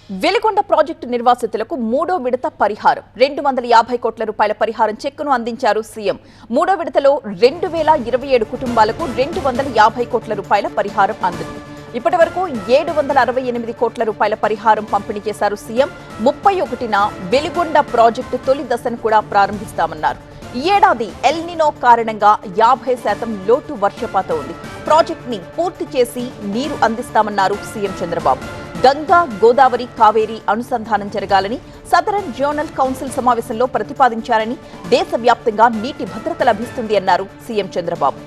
Veligonda project నిర్వాసితులకు మూడో విడత పరిహారం 250 కోట్ల రూపాయల పరిహారం చెక్కును అందించారు సీఎం. మూడో విడతలో 2027 కుటుంబాలకు 250 కోట్ల రూపాయల పరిహారం అందింది. ఇప్పటి వరకు 768 కోట్ల రూపాయల పరిహారం పంపిణీ చేశారు సీఎం. 31న వెలిగొండ ప్రాజెక్టు తొలి దశను కూడా ప్రారంభిస్తామన్నారు. ఈ ఏడాది ఎల్నినో కారణంగా 50% లోటు వర్షపాతం ఉంది. ప్రాజెక్ట్ ని పూర్తి చేసి నీరు అందిస్తామన్నారు సీఎం చంద్రబాబు. గంగా, గోదావరి, కావేరీ అనుసంధానం జరగాలని సదరన్ జోనల్ కౌన్సిల్ సమావేశంలో ప్రతిపాదించారని, దేశవ్యాప్తంగా నీటి భద్రత లభిస్తుంది అన్నారు సీఎం చంద్రబాబు.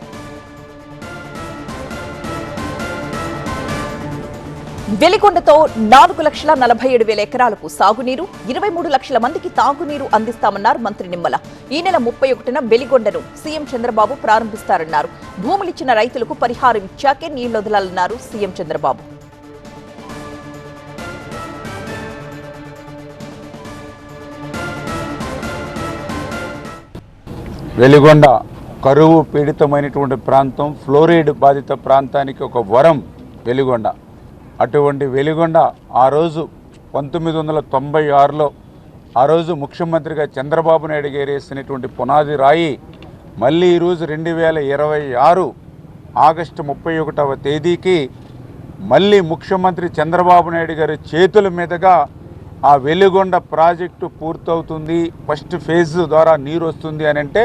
వెలిగొండతో 4,47,000 ఎకరాలకు సాగునీరు, 23 లక్షల మందికి తాగునీరు అందిస్తామన్నారు మంత్రి నిమ్మల. ఈ నెల 31న వెలిగొండను సీఎం చంద్రబాబు ప్రారంభిస్తారన్నారు. భూములిచ్చిన రైతులకు పరిహారం ఇచ్చాకే నీళ్లొదలాలన్నారు సీఎం చంద్రబాబు. వెలిగొండ కరువు పీడితమైనటువంటి ప్రాంతం, ఫ్లోరైడ్ బాధిత ప్రాంతానికి ఒక వరం వెలిగొండ. అటువంటి వెలిగొండ ఆ రోజు 1996లో ఆ రోజు ముఖ్యమంత్రిగా చంద్రబాబు నాయుడు గారు వేసినటువంటి పునాది రాయి మళ్ళీ ఈరోజు 2026 ఆగస్టు 31వ తేదీకి మళ్ళీ ముఖ్యమంత్రి చంద్రబాబు నాయుడు గారి చేతుల మీదుగా ఆ వెలిగొండ ప్రాజెక్టు పూర్తవుతుంది, ఫస్ట్ ఫేజ్ ద్వారా నీరు వస్తుంది అని అంటే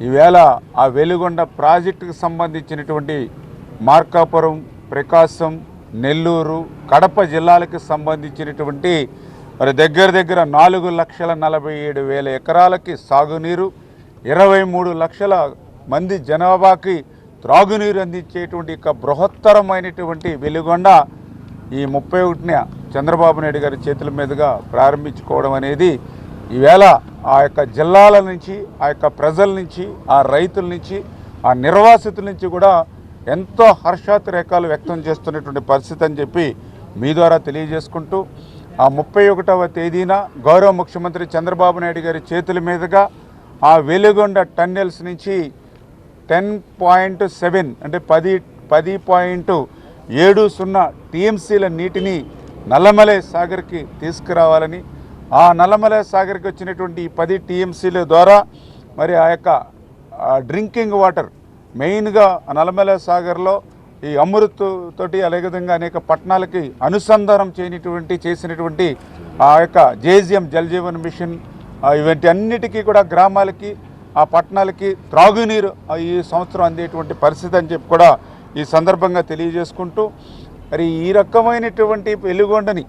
ఈవేళ ఆ వెలిగొండ ప్రాజెక్టుకు సంబంధించినటువంటి మార్కాపురం, ప్రకాశం, నెల్లూరు, కడప జిల్లాలకు సంబంధించినటువంటి మరి దగ్గర 4,47,000 ఎకరాలకి సాగునీరు, 23 లక్షల మంది జనాభాకి త్రాగునీరు అందించేటువంటి ఒక బృహత్తరమైనటువంటి వెలిగొండ ఈ 31న చంద్రబాబు నాయుడు గారి చేతుల మీదుగా ప్రారంభించుకోవడం అనేది ఈవేళ ఆ యొక్క జిల్లాల నుంచి, ఆ యొక్క ప్రజల నుంచి, ఆ రైతుల నుంచి, ఆ నిర్వాసితుల నుంచి కూడా ఎంతో హర్షాతిరేకాలు వ్యక్తం చేస్తున్నటువంటి పరిస్థితి అని చెప్పి మీ ద్వారా తెలియజేసుకుంటూ, ఆ 31వ తేదీన గౌరవ ముఖ్యమంత్రి చంద్రబాబు నాయుడు గారి చేతుల మీదుగా ఆ వెలిగొండ టన్నెల్స్ నుంచి 10.7 అంటే 10.70 టీఎంసీల నీటిని నల్లమలై సాగర్కి తీసుకురావాలని, ఆ నల్లమలై సాగర్కి వచ్చినటువంటి 10 టీఎంసీల ద్వారా మరి ఆ యొక్క డ్రింకింగ్ వాటర్ మెయిన్గా నల్లమలై సాగర్లో ఈ అమృత్ తోటి అదేవిధంగా అనేక పట్టణాలకి అనుసంధానం చేసినటువంటి ఆ యొక్క జేజీఎం జల్ జీవన్ మిషన్ ఇవంటి అన్నిటికీ కూడా గ్రామాలకి, ఆ పట్టణాలకి త్రాగునీరు ఈ సంవత్సరం అందేటువంటి పరిస్థితి అని చెప్పి కూడా ఈ సందర్భంగా తెలియజేసుకుంటూ, మరి ఈ రకమైనటువంటి వెలిగొండని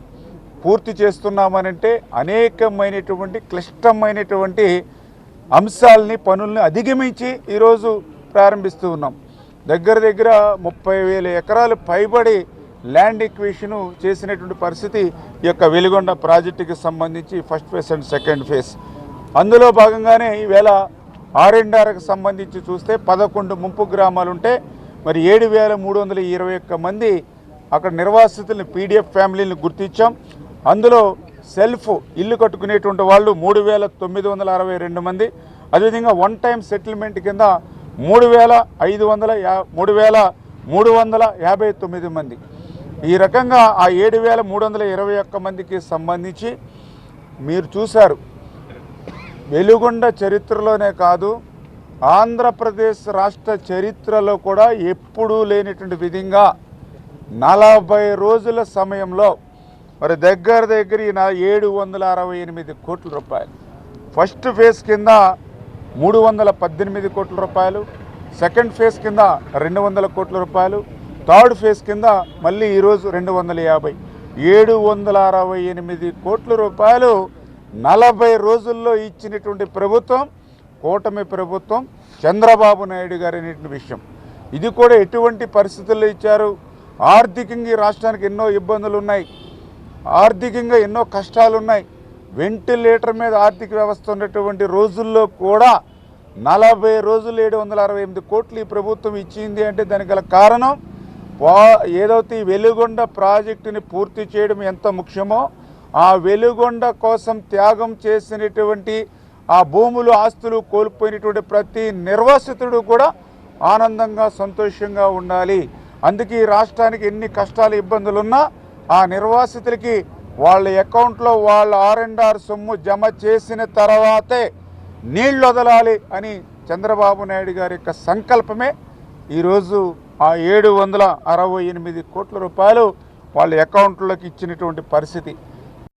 పూర్తి చేస్తున్నామనంటే అనేకమైనటువంటి క్లిష్టమైనటువంటి అంశాలని, పనుల్ని అధిగమించి ఈరోజు ప్రారంభిస్తూ ఉన్నాం. దగ్గర 30,000 ఎకరాలు పైబడి ల్యాండ్ ఎక్విజిషన్ చేసినటువంటి పరిస్థితి ఈ యొక్క వెలిగొండ ప్రాజెక్టుకి సంబంధించి first phase and second phase. అందులో భాగంగానే ఈవేళ R&Rకి సంబంధించి చూస్తే 11 ముంపు గ్రామాలు ఉంటే మరి 7,321 మంది అక్కడ నిర్వాసితుల్ని పీడిఎఫ్ ఫ్యామిలీని గుర్తించాం. అందులో సెల్ఫ్ ఇల్లు కట్టుకునేటువంటి వాళ్ళు 3,962 మంది, అదేవిధంగా వన్ టైం సెటిల్మెంట్ కింద 3,359 మంది. ఈ రకంగా ఆ 7,321 మందికి సంబంధించి మీరు చూశారు, వెలిగొండ చరిత్రలోనే కాదు ఆంధ్రప్రదేశ్ రాష్ట్ర చరిత్రలో కూడా ఎప్పుడూ లేనటువంటి విధంగా 40 రోజుల సమయంలో మరి దగ్గర 768 కోట్ల రూపాయలు, ఫస్ట్ ఫేజ్ కింద 318 కోట్ల రూపాయలు, సెకండ్ ఫేజ్ కింద 200 కోట్ల రూపాయలు, థర్డ్ ఫేజ్ కింద మళ్ళీ ఈరోజు 250, 768 కోట్ల రూపాయలు 40 రోజుల్లో ఇచ్చినటువంటి ప్రభుత్వం కూటమి ప్రభుత్వం, చంద్రబాబు నాయుడు గారు అనేటువంటి విషయం. ఇది కూడా ఎటువంటి పరిస్థితుల్లో ఇచ్చారు? ఆర్థికంగా ఈ రాష్ట్రానికి ఎన్నో ఇబ్బందులు ఉన్నాయి, ఆర్థికంగా ఎన్నో కష్టాలు ఉన్నాయి. వెంటిలేటర్ మీద ఆర్థిక వ్యవస్థ ఉన్నటువంటి రోజుల్లో కూడా 40 రోజులు 768 కోట్లు ఈ ప్రభుత్వం ఇచ్చింది అంటే దానికి గల కారణం ఏదైతే ఈ వెలిగొండ ప్రాజెక్టుని పూర్తి చేయడం ఎంత ముఖ్యమో, ఆ వెలిగొండ కోసం త్యాగం చేసినటువంటి ఆ భూములు, ఆస్తులు కోల్పోయినటువంటి ప్రతి నిర్వాసితుడు కూడా ఆనందంగా, సంతోషంగా ఉండాలి. అందుకే ఈ రాష్ట్రానికి ఎన్ని కష్టాలు, ఇబ్బందులున్నా ఆ నిర్వాసితులకి వాళ్ళ అకౌంట్లో వాళ్ళ R&R సొమ్ము జమ చేసిన తర్వాతే నీళ్ళు వదలాలి అని చంద్రబాబు నాయుడు గారి యొక్క సంకల్పమే ఈరోజు ఆ 768 కోట్ల రూపాయలు వాళ్ళ అకౌంట్లోకి ఇచ్చినటువంటి పరిస్థితి.